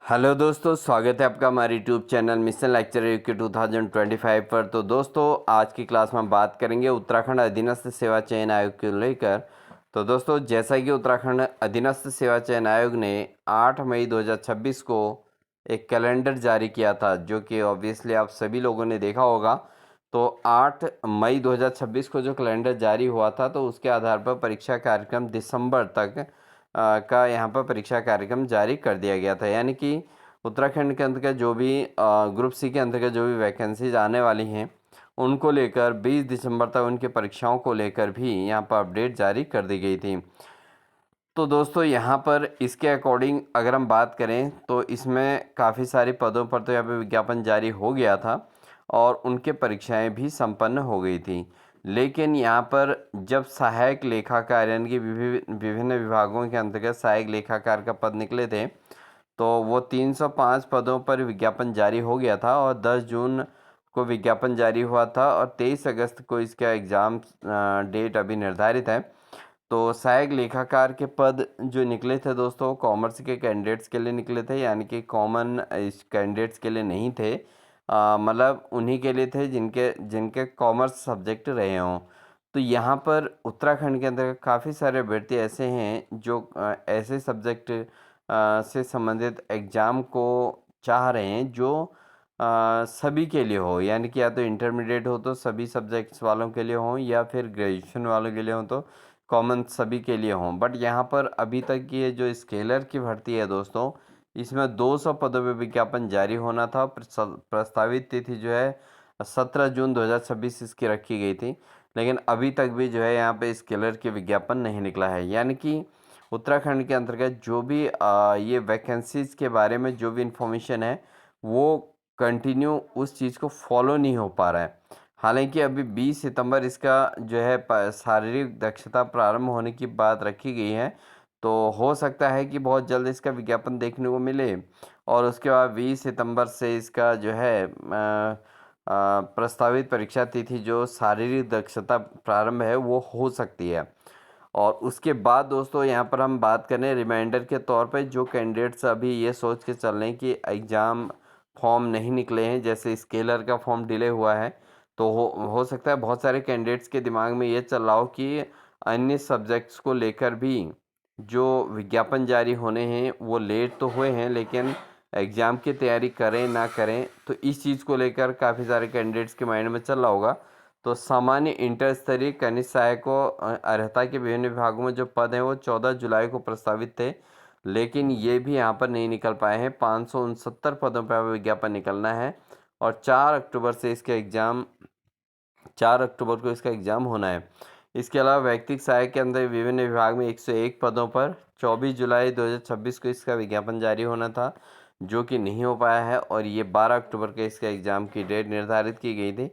Hello दोस्तों, स्वागत है आपका हमारे YouTube channel mission lecture UK 2025 पर। तो दोस्तों, आज की क्लास में बात करेंगे उत्तराखंड अधीनस्थ सेवा चयन आयोग को लेकर। तो दोस्तों, जैसा कि उत्तराखंड अधीनस्थ सेवा चयन आयोग ने 8 मई 2026 को एक कैलेंडर जारी किया था, जो कि ऑब्वियसली आप सभी लोगों ने देखा होगा। तो 8 मई 2026 को जो कैलेंडर जारी हुआ था, तो उसके आधार पर परीक्षा कार्यक्रम दिसंबर तक का यहाँ पर परीक्षा कार्यक्रम जारी कर दिया गया था। यानी कि उत्तराखंड के अंतर्गत जो भी ग्रुप सी के अंतर्गत जो भी वैकेंसीज आने वाली हैं, उनको लेकर 20 दिसंबर तक उनकी परीक्षाओं को लेकर भी यहाँ पर अपडेट जारी कर दी गई थी। तो दोस्तों, यहाँ पर इसके अकॉर्डिंग अगर हम बात करें तो इसमें काफ़ी सारे पदों पर तो यहाँ पे विज्ञापन जारी हो गया था और उनके परीक्षाएं भी संपन्न हो गई थी। लेकिन यहाँ पर जब सहायक लेखाकार यानी कि विभिन्न विभागों के अंतर्गत सहायक लेखाकार का पद निकले थे, तो वो 305 पदों पर विज्ञापन जारी हो गया था और 10 जून को विज्ञापन जारी हुआ था और 23 अगस्त को इसका एग्ज़ाम डेट अभी निर्धारित है। तो सहायक लेखाकार के पद जो निकले थे दोस्तों, कॉमर्स के कैंडिडेट्स के लिए निकले थे, यानी कि कॉमन इस कैंडिडेट्स के लिए नहीं थे। मतलब उन्हीं के लिए थे जिनके जिनके कॉमर्स सब्जेक्ट रहे हों। तो यहाँ पर उत्तराखंड के अंदर काफ़ी सारे अभ्यर्थी ऐसे हैं जो ऐसे सब्जेक्ट से संबंधित एग्ज़ाम को चाह रहे हैं जो सभी के लिए हो, यानी कि या तो इंटरमीडिएट हो तो सभी सब्जेक्ट्स वालों के लिए हों, या फिर ग्रेजुएशन वालों के लिए हों तो कॉमन सभी के लिए हों। बट यहाँ पर अभी तक ये जो स्केलर की भर्ती है दोस्तों, इसमें 200 पदों पे विज्ञापन जारी होना था। प्रस्तावित तिथि जो है 17 जून 2026 इसकी रखी गई थी, लेकिन अभी तक भी जो है यहाँ पे स्केलर के विज्ञापन नहीं निकला है। यानी कि उत्तराखंड के अंतर्गत जो भी ये वैकेंसीज के बारे में जो भी इंफॉर्मेशन है, वो कंटिन्यू उस चीज़ को फॉलो नहीं हो पा रहा है। हालांकि अभी 20 सितंबर इसका जो है शारीरिक दक्षता प्रारंभ होने की बात रखी गई है, तो हो सकता है कि बहुत जल्द इसका विज्ञापन देखने को मिले और उसके बाद 20 सितंबर से इसका जो है प्रस्तावित परीक्षा तिथि जो शारीरिक दक्षता प्रारंभ है वो हो सकती है। और उसके बाद दोस्तों, यहाँ पर हम बात करें रिमाइंडर के तौर पे, जो कैंडिडेट्स अभी ये सोच के चल रहे हैं कि एग्ज़ाम फॉर्म नहीं निकले हैं, जैसे स्केलर का फॉर्म डिले हुआ है, तो हो सकता है बहुत सारे कैंडिडेट्स के दिमाग में ये चल रहा हो कि अन्य सब्जेक्ट्स को लेकर भी जो विज्ञापन जारी होने हैं वो लेट तो हुए हैं, लेकिन एग्ज़ाम की तैयारी करें ना करें, तो इस चीज़ को लेकर काफ़ी सारे कैंडिडेट्स के माइंड में चल रहा होगा। तो सामान्य इंटर स्तरीय कनिष्ठ सहायकों अर्हता के विभिन्न विभागों में जो पद हैं वो 14 जुलाई को प्रस्तावित थे, लेकिन ये भी यहाँ पर नहीं निकल पाए हैं। 569 पदों पर विज्ञापन निकलना है और 4 अक्टूबर को इसका एग्ज़ाम होना है। इसके अलावा व्यक्तिगत सहायक के अंदर विभिन्न विभाग में 101 पदों पर 24 जुलाई 2026 को इसका विज्ञापन जारी होना था, जो कि नहीं हो पाया है और ये 12 अक्टूबर के इसका एग्ज़ाम की डेट निर्धारित की गई थी।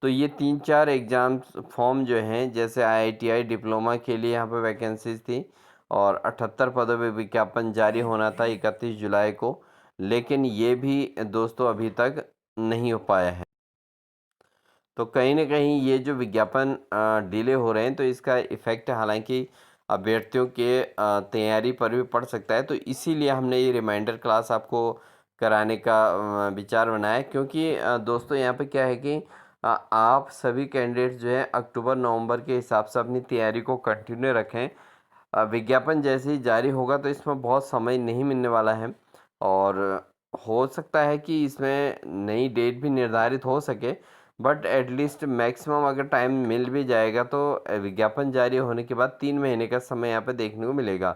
तो ये 3-4 एग्ज़ाम फॉर्म जो हैं, जैसे आईआईटीआई डिप्लोमा के लिए यहाँ पर वैकेंसीज थी और 78 पदों पे विज्ञापन जारी होना था 31 जुलाई को, लेकिन ये भी दोस्तों अभी तक नहीं हो पाया है। तो कहीं न कहीं ये जो विज्ञापन डिले हो रहे हैं, तो इसका इफ़ेक्ट हालाँकि अभ्यर्थियों के तैयारी पर भी पड़ सकता है। तो इसीलिए हमने ये रिमाइंडर क्लास आपको कराने का विचार बनाया है, क्योंकि दोस्तों यहाँ पे क्या है कि आप सभी कैंडिडेट्स जो हैं अक्टूबर-नवंबर के हिसाब से अपनी तैयारी को कंटिन्यू रखें। विज्ञापन जैसे ही जारी होगा तो इसमें बहुत समय नहीं मिलने वाला है और हो सकता है कि इसमें नई डेट भी निर्धारित हो सके, बट एटलीस्ट मैक्सिमम अगर टाइम मिल भी जाएगा तो विज्ञापन जारी होने के बाद 3 महीने का समय यहाँ पे देखने को मिलेगा।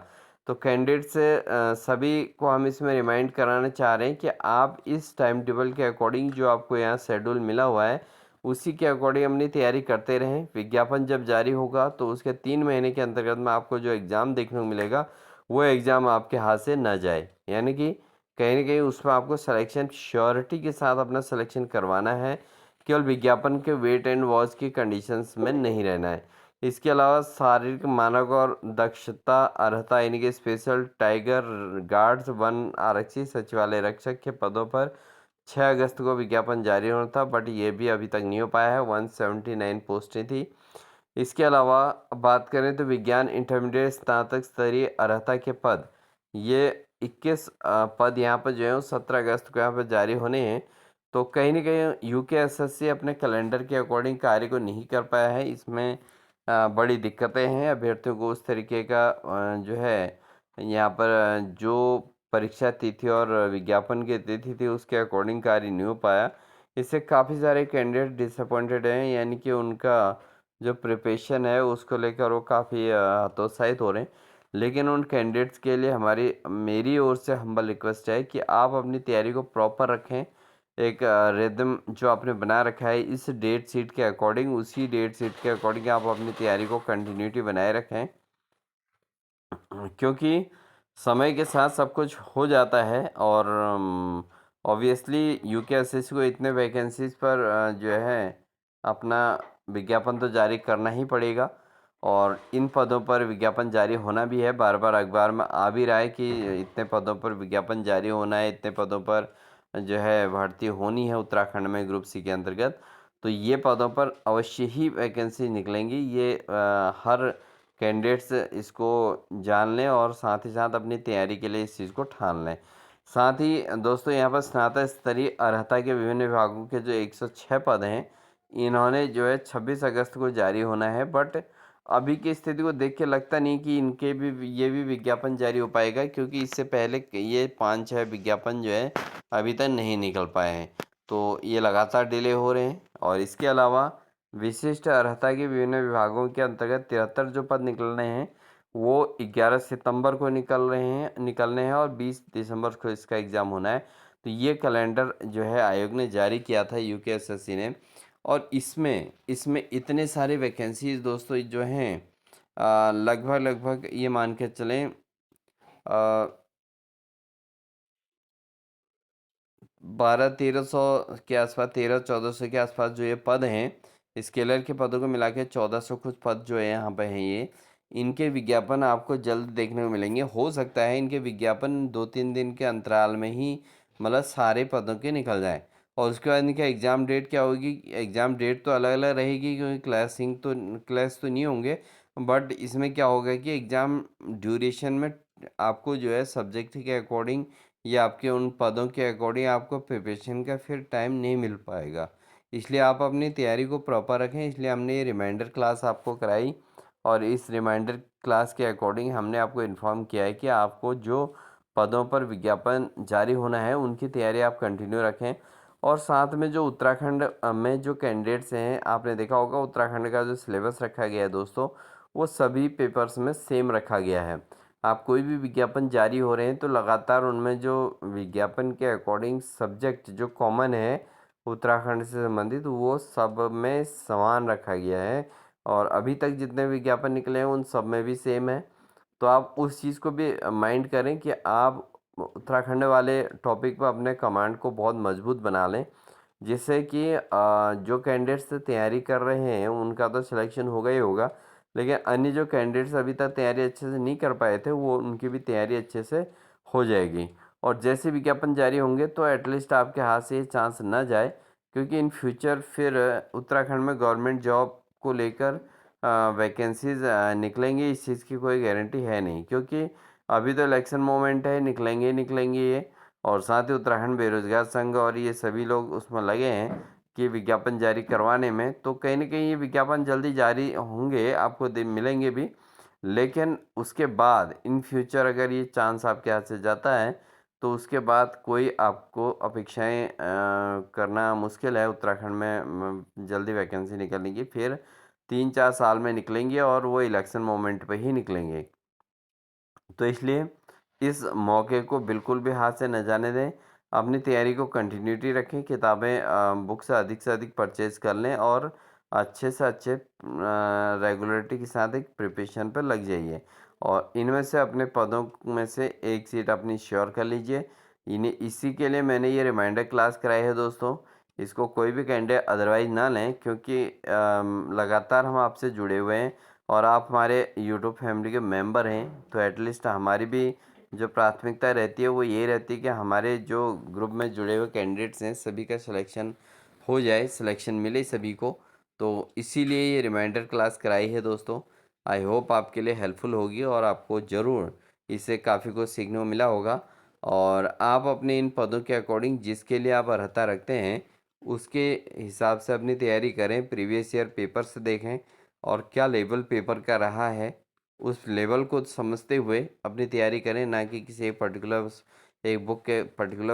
तो कैंडिडेट से सभी को हम इसमें रिमाइंड कराना चाह रहे हैं कि आप इस टाइम टेबल के अकॉर्डिंग जो आपको यहाँ शेड्यूल मिला हुआ है, उसी के अकॉर्डिंग अपनी तैयारी करते रहें। विज्ञापन जब जारी होगा तो उसके 3 महीने के अंतर्गत में आपको जो एग्ज़ाम देखने को मिलेगा, वो एग्ज़ाम आपके हाथ से ना जाए। यानी कि कहीं न कहीं उसमें आपको सिलेक्शन श्योरिटी के साथ अपना सिलेक्शन करवाना है, केवल विज्ञापन के वेट एंड वॉच की कंडीशंस में नहीं रहना है। इसके अलावा शारीरिक मानक और दक्षता अर्हता यानी कि स्पेशल टाइगर गार्ड्स, वन आरक्षी, सचिवालय रक्षक के पदों पर 6 अगस्त को विज्ञापन जारी होना था, बट ये भी अभी तक नहीं हो पाया है। 179 पोस्टें थी। इसके अलावा बात करें तो विज्ञान इंटरमीडिएट स्नातक स्तरीय अर्हता के पद, ये 21 पद यहाँ पर जो है वो 17 अगस्त को यहाँ पर जारी होने हैं। तो कहीं न कहीं यूकेएसएससी अपने कैलेंडर के अकॉर्डिंग कार्य को नहीं कर पाया है। इसमें बड़ी दिक्कतें हैं। अभ्यर्थियों को उस तरीके का जो है यहाँ पर जो परीक्षा तिथि और विज्ञापन की तिथि थी उसके अकॉर्डिंग कार्य नहीं हो पाया। इससे काफ़ी सारे कैंडिडेट डिसअपॉइंटेड हैं, यानी कि उनका जो प्रिपरेशन है उसको लेकर वो काफ़ी हतोत्साहित हो रहे हैं। लेकिन उन कैंडिडेट्स के लिए हमारी मेरी ओर से हम्बल रिक्वेस्ट है कि आप अपनी तैयारी को प्रॉपर रखें। एक रिदम जो आपने बना रखा है इस डेट शीट के अकॉर्डिंग, उसी डेट शीट के अकॉर्डिंग आप अपनी तैयारी को कंटिन्यूटी बनाए रखें। क्योंकि समय के साथ सब कुछ हो जाता है और ऑब्वियसली यूकेएसएससी को इतने वैकेंसीज पर जो है अपना विज्ञापन तो जारी करना ही पड़ेगा और इन पदों पर विज्ञापन जारी होना भी है। बार बार अखबार में आ भी रहा है कि इतने पदों पर विज्ञापन जारी होना है, इतने पदों पर जो है भर्ती होनी है उत्तराखंड में ग्रुप सी के अंतर्गत। तो ये पदों पर अवश्य ही वैकेंसी निकलेंगी। ये हर कैंडिडेट्स इसको जान लें और साथ ही साथ अपनी तैयारी के लिए इस चीज़ को ठान लें। साथ ही दोस्तों यहाँ पर स्नातक स्तरीय अर्हता के विभिन्न विभागों के जो 106 पद हैं, इन्होंने जो है 26 अगस्त को जारी होना है। बट अभी की स्थिति को देख के लगता नहीं कि इनके भी ये भी विज्ञापन जारी हो पाएगा, क्योंकि इससे पहले ये 5-6 विज्ञापन जो है अभी तक नहीं निकल पाए हैं। तो ये लगातार डिले हो रहे हैं। और इसके अलावा विशिष्ट अर्हता के विभिन्न विभागों के अंतर्गत 73 जो पद निकलने हैं वो 11 सितंबर को निकलने हैं और 20 दिसंबर को इसका एग्ज़ाम होना है। तो ये कैलेंडर जो है आयोग ने जारी किया था, यूकेएसएससी ने। और इसमें इसमें इतने सारे वैकेंसीज दोस्तों जो हैं लगभग लगभग ये मान के चलें 1200-1300 के आसपास, 1300-1400 के आसपास जो ये पद हैं स्केलर के पदों को मिला के 1400 कुछ पद जो है यहाँ पे हैं ये। इनके विज्ञापन आपको जल्द देखने को मिलेंगे। हो सकता है इनके विज्ञापन 2-3 दिन के अंतराल में ही मतलब सारे पदों के निकल जाएँ। और उसके बाद इनका एग्ज़ाम डेट क्या होगी? एग्ज़ाम डेट तो अलग अलग रहेगी, क्योंकि क्लास तो नहीं होंगे। बट इसमें क्या होगा कि एग्ज़ाम ड्यूरेशन में आपको जो है सब्जेक्ट के अकॉर्डिंग या आपके उन पदों के अकॉर्डिंग आपको प्रिपरेशन का फिर टाइम नहीं मिल पाएगा। इसलिए आप अपनी तैयारी को प्रॉपर रखें। इसलिए हमने ये रिमाइंडर क्लास आपको कराई और इस रिमाइंडर क्लास के अकॉर्डिंग हमने आपको इन्फॉर्म किया है कि आपको जो पदों पर विज्ञापन जारी होना है उनकी तैयारी आप कंटिन्यू रखें। और साथ में जो उत्तराखंड में जो कैंडिडेट्स हैं, आपने देखा होगा उत्तराखंड का जो सिलेबस रखा गया है दोस्तों, वो सभी पेपर्स में सेम रखा गया है। आप कोई भी विज्ञापन जारी हो रहे हैं तो लगातार उनमें जो विज्ञापन के अकॉर्डिंग सब्जेक्ट जो कॉमन है उत्तराखंड से संबंधित, वो सब में समान रखा गया है। और अभी तक जितने विज्ञापन निकले हैं उन सब में भी सेम है। तो आप उस चीज़ को भी माइंड करें कि आप उत्तराखंड वाले टॉपिक पर अपने कमांड को बहुत मजबूत बना लें, जिससे कि जो कैंडिडेट्स तैयारी कर रहे हैं उनका तो सिलेक्शन होगा ही होगा। लेकिन अन्य जो कैंडिडेट्स अभी तक तैयारी अच्छे से नहीं कर पाए थे वो उनकी भी तैयारी अच्छे से हो जाएगी। और जैसे विज्ञापन जारी होंगे तो एटलीस्ट आपके हाथ से ये चांस ना जाए, क्योंकि इन फ्यूचर फिर उत्तराखंड में गवर्नमेंट जॉब को लेकर वैकेंसीज निकलेंगी, इस चीज़ की कोई गारंटी है नहीं। क्योंकि अभी तो इलेक्शन मोमेंट है, निकलेंगे ही निकलेंगे ये। और साथ ही उत्तराखंड बेरोजगार संघ और ये सभी लोग उसमें लगे हैं कि विज्ञापन जारी करवाने में। तो कहीं न कहीं ये विज्ञापन जल्दी जारी होंगे, आपको मिलेंगे भी। लेकिन उसके बाद इन फ्यूचर अगर ये चांस आपके हाथ से जाता है तो उसके बाद कोई आपको अपेक्षाएं करना मुश्किल है उत्तराखंड में जल्दी वैकेंसी निकलने की। फिर 3-4 साल में निकलेंगे और वो इलेक्शन मोमेंट पे ही निकलेंगे। तो इसलिए इस मौके को बिल्कुल भी हाथ से न जाने दें। अपनी तैयारी को कंटिन्यूटी रखें, किताबें बुक से अधिक परचेज़ कर लें और अच्छे से अच्छे रेगुलरिटी के साथ एक प्रिपरेशन पर लग जाइए। और इनमें से अपने पदों में से एक सीट अपनी श्योर कर लीजिए। इन्हें इसी के लिए मैंने ये रिमाइंडर क्लास कराई है दोस्तों। इसको कोई भी कैंडिडेट अदरवाइज़ ना लें, क्योंकि लगातार हम आपसे जुड़े हुए हैं और आप हमारे यूट्यूब फैमिली के मेंबर हैं। तो एटलीस्ट हमारी भी जो प्राथमिकता रहती है वो ये रहती है कि हमारे जो ग्रुप में जुड़े हुए कैंडिडेट्स हैं सभी का सिलेक्शन हो जाए, सिलेक्शन मिले सभी को। तो इसीलिए ये रिमाइंडर क्लास कराई है दोस्तों। आई होप आपके लिए हेल्पफुल होगी और आपको ज़रूर इससे काफ़ी कुछ सीखने को मिला होगा। और आप अपने इन पदों के अकॉर्डिंग जिसके लिए आप अर्हता रखते हैं उसके हिसाब से अपनी तैयारी करें। प्रीवियस ईयर पेपर्स देखें और क्या लेवल पेपर का रहा है, उस लेवल को समझते हुए अपनी तैयारी करें, ना कि किसी एक पर्टिकुलर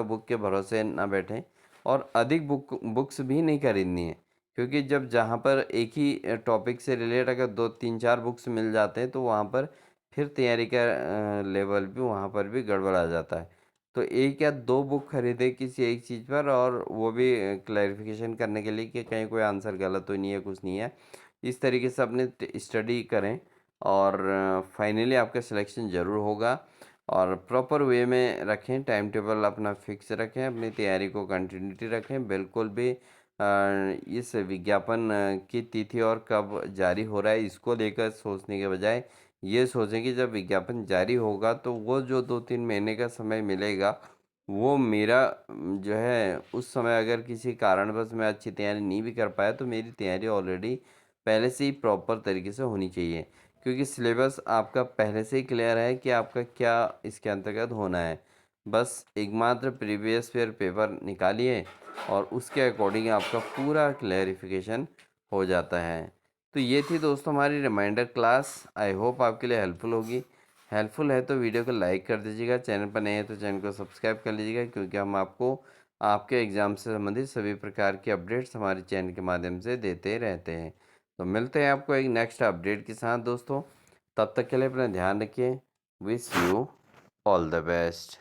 बुक के भरोसे ना बैठें। और अधिक बुक्स भी नहीं खरीदनी है, क्योंकि जब जहाँ पर एक ही टॉपिक से रिलेट अगर 2 3 4 बुक्स मिल जाते हैं तो वहाँ पर फिर तैयारी का लेवल भी वहाँ पर भी गड़बड़ आ जाता है। तो 1 या 2 बुक खरीदें किसी एक चीज़ पर, और वो भी क्लैरिफिकेशन करने के लिए कि कहीं कोई आंसर गलत तो नहीं है, कुछ नहीं है। इस तरीके से अपने स्टडी करें और फाइनली आपका सिलेक्शन ज़रूर होगा। और प्रॉपर वे में रखें, टाइम टेबल अपना फिक्स रखें, अपनी तैयारी को कंटिन्यूटी रखें। बिल्कुल भी इस विज्ञापन की तिथि और कब जारी हो रहा है इसको लेकर सोचने के बजाय ये सोचें कि जब विज्ञापन जारी होगा तो वो जो 2 3 महीने का समय मिलेगा, वो मेरा जो है उस समय अगर किसी कारणवश मैं अच्छी तैयारी नहीं भी कर पाया तो मेरी तैयारी ऑलरेडी पहले से ही प्रॉपर तरीके से होनी चाहिए, क्योंकि सिलेबस आपका पहले से ही क्लियर है कि आपका क्या इसके अंतर्गत होना है। बस एकमात्र प्रीवियस ईयर पेपर निकालिए और उसके अकॉर्डिंग आपका पूरा क्लैरिफिकेशन हो जाता है। तो ये थी दोस्तों हमारी रिमाइंडर क्लास। आई होप आपके लिए हेल्पफुल होगी। हेल्पफुल है तो वीडियो को लाइक कर दीजिएगा, चैनल पर नए हैं तो चैनल को सब्सक्राइब कर लीजिएगा, क्योंकि हम आपको आपके एग्ज़ाम से संबंधित सभी प्रकार के अपडेट्स हमारे चैनल के माध्यम से देते रहते हैं। तो मिलते हैं आपको एक नेक्स्ट अपडेट के साथ दोस्तों। तब तक के लिए अपना ध्यान रखिए। Wish you all the best.